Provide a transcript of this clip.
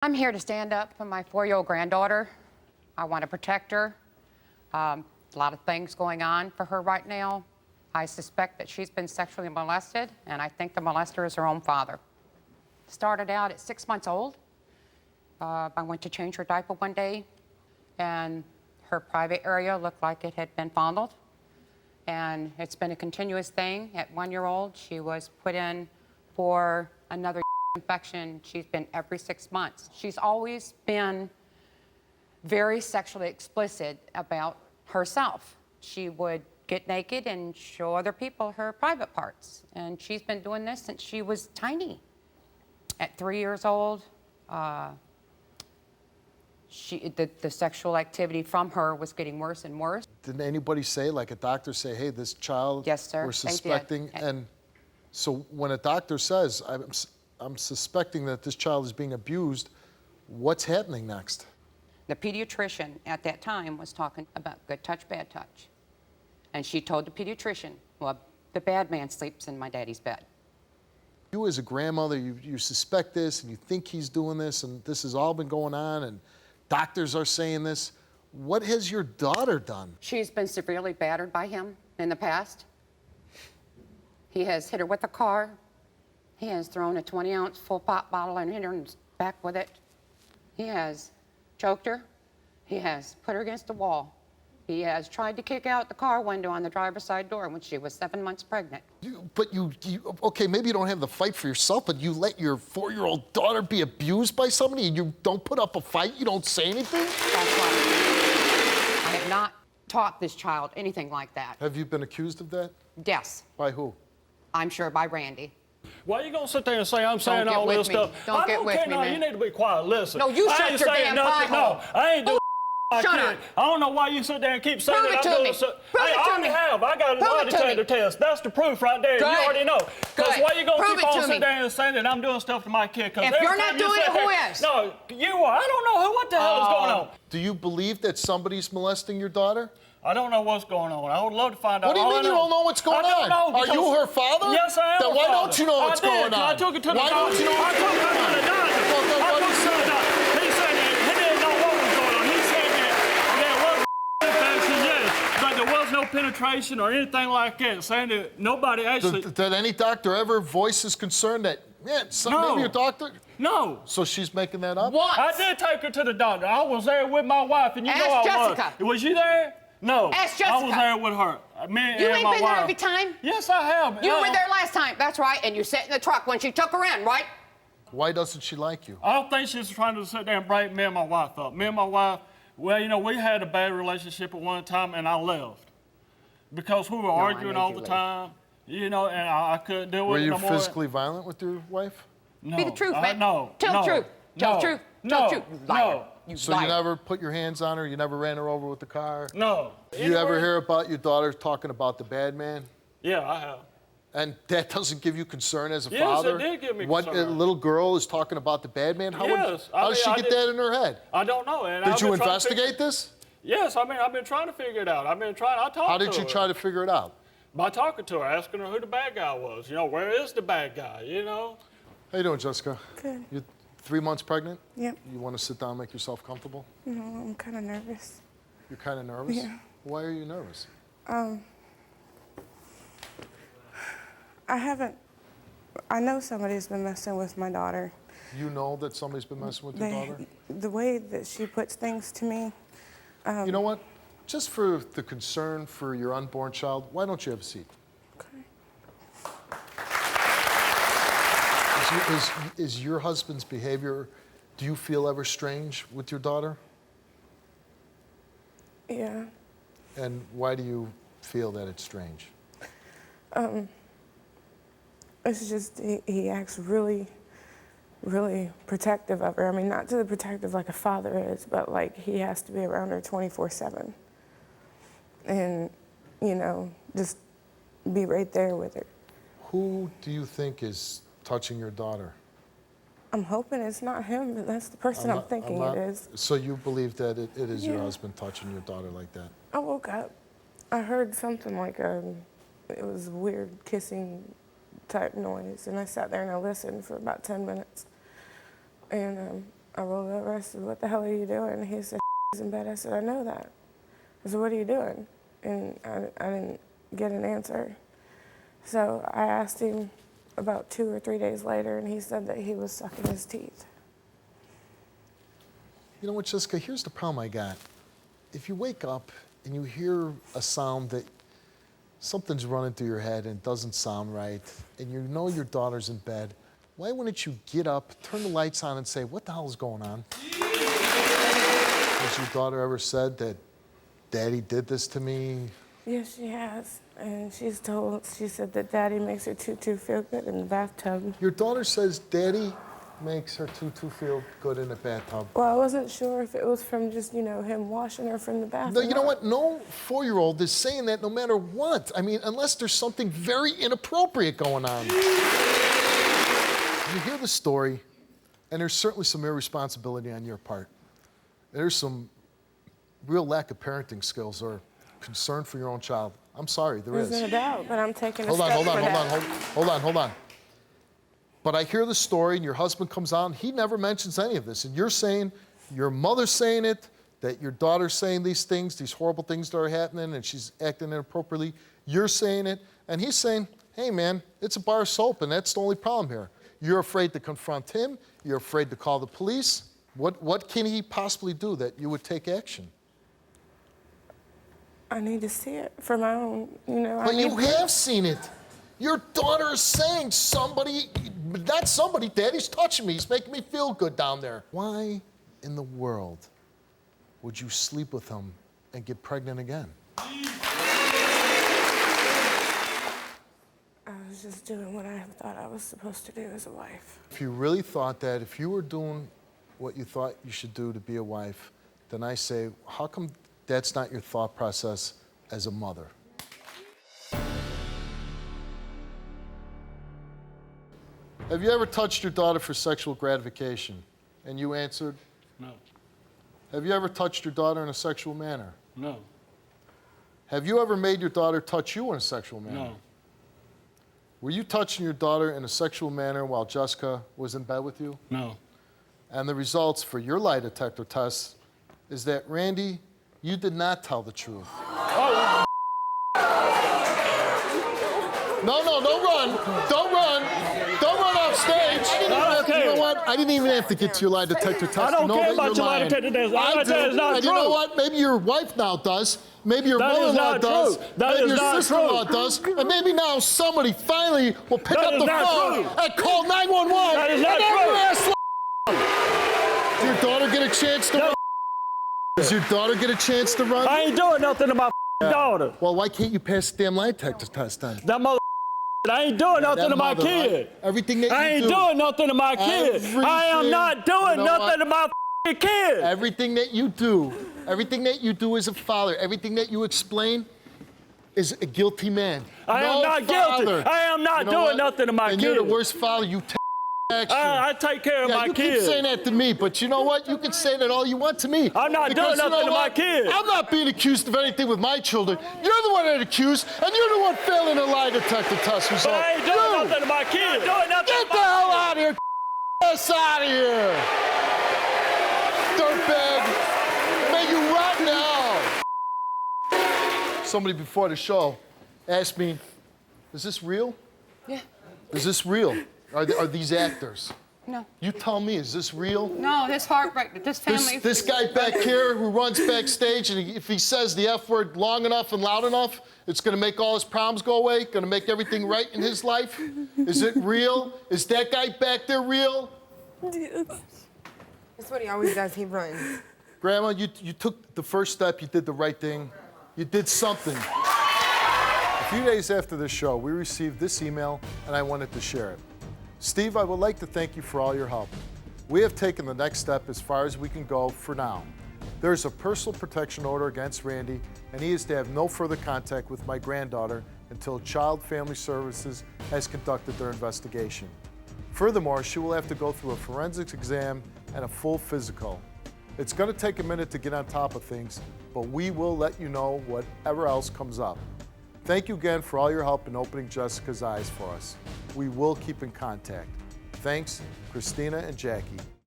I'm here to stand up for my 4-year-old granddaughter. I want to protect her. A lot of things going on for her right now. I suspect that she's been sexually molested, and I think the molester is her own father. Started out at 6 months old. I went to change her diaper one day, and her private area looked like it had been fondled. And it's been a continuous thing. At 1 year old, she was put in for another infection. She's been every 6 months. She's always been very sexually explicit about herself. She would get naked and show other people her private parts. And she's been doing this since she was tiny. At 3 years old, the sexual activity from her was getting worse and worse. Didn't anybody say, like a doctor say, hey, this child, yes, sir, we're suspecting? And so when a doctor says, I'm suspecting that this child is being abused, what's happening next? The pediatrician at that time was talking about good touch, bad touch. And she told the pediatrician, well, the bad man sleeps in my daddy's bed. You as a grandmother, you suspect this and you think he's doing this and this has all been going on and doctors are saying this. What has your daughter done? She's been severely battered by him in the past. He has hit her with a car. He has thrown a 20-ounce full pop bottle and hit her in the back with it. He has choked her. He has put her against the wall. He has tried to kick out the car window on the driver's side door when she was 7 months pregnant. Okay, maybe you don't have the fight for yourself, but you let your 4-year-old daughter be abused by somebody and you don't put up a fight? You don't say anything? That's right. I have not taught this child anything like that. Have you been accused of that? Yes. By who? I'm sure by Randy. Why are you going to sit there and say I'm saying all this stuff? Don't get with me, man. You need to be quiet. Listen. No, you shut your damn pie hole. No, I ain't doing Shut up. I don't know why you sit there and keep saying that I'm doing so. Hey, I already have. I got a Detector Test. That's the proof right there. Good. You already know. Because why you going to keep on sitting there and saying that I'm doing stuff to my kid? If you're not doing it, who is? No, you are. I don't know what the hell is going on. Do you believe that somebody's molesting your daughter? I don't know what's going on. I would love to find out. What do you mean you don't know what's going on? I don't know. Are you her father? Yes, I am. Then why don't you know what's going on? I took it to the doctor. Why don't you know what's going on? I took it to the doctor. I took it to the doctor. He said that he didn't know what was going on. He said that there was infection, yes, but there was no penetration or anything like that, saying that nobody actually... Did any doctor ever voice his concern that, man, maybe your doctor... No. So she's making that up? What? I did take her to the doctor. I was there with my wife, and you know I Jessica. was. Was you there? No. Ask Jessica. I was there with her. Me and you ain't my been wife. there every time? Yes, I have. You were there last time. That's right. And you sat in the truck when she took her in, right? Why doesn't she like you? I don't think she's trying to sit there and break me and my wife up. Me and my wife, well, you know, we had a bad relationship at one time, and I left. Because we were arguing all the time, you know, and I couldn't deal with it no more. Were you physically violent with your wife? No. Be the truth, man. No. Tell the truth. Tell the truth. Tell the truth. No. So you never put your hands on her? You never ran her over with the car? No. You ever hear about your daughter talking about the bad man? Yeah, I have. And that doesn't give you concern as a father? Yes, it did give me what, concern. A little girl is talking about the bad man? How does she get that in her head? I don't know. And Did you investigate this? Yes, I mean, I've been trying to figure it out. I talked to her. How did you try to figure it out? By talking to her, asking her who the bad guy was. You know, where is the bad guy, you know? How you doing, Jessica? Good. You're 3 months pregnant? Yep. You want to sit down and make yourself comfortable? No, I'm kind of nervous. You're kind of nervous? Yeah. Why are you nervous? I know somebody's been messing with my daughter. You know that somebody's been messing with your daughter? The way that she puts things to me. You know what? Just for the concern for your unborn child, why don't you have a seat? Okay. Is your husband's behavior, do you feel ever strange with your daughter? Yeah. And why do you feel that it's strange? It's just, he acts really, really protective of her. I mean, not to the protective like a father is, but like he has to be around her 24/7. And, you know, just be right there with her. Who do you think is touching your daughter? I'm hoping it's not him, but that's the person I'm thinking it is. So you believe that it is your husband touching your daughter like that? I woke up. I heard something like it was a weird kissing type noise, and I sat there and I listened for about 10 minutes. And I rolled over. I said, "What the hell are you doing?" He said, "He's in bed." I said, "I know that." I said, "What are you doing?" And I didn't get an answer. So I asked him about 2 or 3 days later, and he said that he was sucking his teeth. You know what, Jessica, here's the problem I got. If you wake up and you hear a sound that something's running through your head and it doesn't sound right, and you know your daughter's in bed, why wouldn't you get up, turn the lights on, and say, what the hell is going on? Has your daughter ever said that Daddy did this to me? Yes, she has. And she said that Daddy makes her tutu feel good in the bathtub. Your daughter says Daddy makes her tutu feel good in the bathtub. Well, I wasn't sure if it was from just, him washing her from the bathroom. No, you know what? No 4-year-old is saying that no matter what. I mean, unless there's something very inappropriate going on. You hear the story, and there's certainly some irresponsibility on your part. There's some real lack of parenting skills or concern for your own child. I'm sorry, there is. There's no doubt, but I'm taking a Hold step on. for that. Hold on. But I hear the story, and your husband comes on. He never mentions any of this. And you're saying, your mother's saying it, that your daughter's saying these things, these horrible things that are happening, and she's acting inappropriately. You're saying it, and he's saying, hey, man, it's a bar of soap, and that's the only problem here. You're afraid to confront him. You're afraid to call the police. What can he possibly do that you would take action? I need to see it for my own, But you have seen it. Your daughter is saying not somebody, Daddy's touching me. He's making me feel good down there. Why in the world would you sleep with him and get pregnant again? I was just doing what I thought I was supposed to do as a wife. If you really thought that, if you were doing what you thought you should do to be a wife, then I say, how come that's not your thought process as a mother? Have you ever touched your daughter for sexual gratification? And you answered? No. Have you ever touched your daughter in a sexual manner? No. Have you ever made your daughter touch you in a sexual manner? No. Were you touching your daughter in a sexual manner while Jessica was in bed with you? No. And the results for your lie detector test is that, Randy, you did not tell the truth. Oh. No, don't run. Don't run. Don't run off stage. You know what? I didn't even have to get to your lie detector test. I don't care about your lie detector test. I do. It's not And true. you know what? Maybe your wife now does. Maybe your mother-in-law does. Maybe your sister-in-law does. And maybe now somebody finally will pick up the phone and call 911. That is not true. Did your daughter get a chance to run? Does your daughter get a chance to run? I ain't doing nothing to my daughter. Well, why can't you pass the damn lie detector test then? That mother. I ain't doing nothing to my kid. Right? Everything that you do. I ain't doing nothing to my kid. I am not doing nothing to my kid. Everything that you do as a father, everything that you explain is a guilty man. I am not guilty. I am not doing nothing to my kid. And you're the worst father. You action. I take care of my you kids. keep saying that to me, but you know what? You can say that all you want to me. I'm not doing nothing to my kids. I'm not being accused of anything with my children. You're the one that accused, and you're the one failing a lie detector test result. But I ain't doing nothing to my kids. Get the hell out of here. Get us out of here. Dirtbag. May you rot now. Somebody before the show asked me, is this real? Yeah. Is this real? Are these actors? No. You tell me, is this real? No, this heartbreak, this family. This guy back here who runs backstage, and if he says the F word long enough and loud enough, it's going to make all his problems go away, going to make everything right in his life? Is it real? Is that guy back there real? Yes. That's what he always does. He runs. Grandma, you took the first step. You did the right thing. You did something. A few days after the show, we received this email, and I wanted to share it. Steve, I would like to thank you for all your help. We have taken the next step as far as we can go for now. There is a personal protection order against Randy, and he is to have no further contact with my granddaughter until Child Family Services has conducted their investigation. Furthermore, she will have to go through a forensics exam and a full physical. It's going to take a minute to get on top of things, but we will let you know whatever else comes up. Thank you again for all your help in opening Jessica's eyes for us. We will keep in contact. Thanks, Christina and Jackie.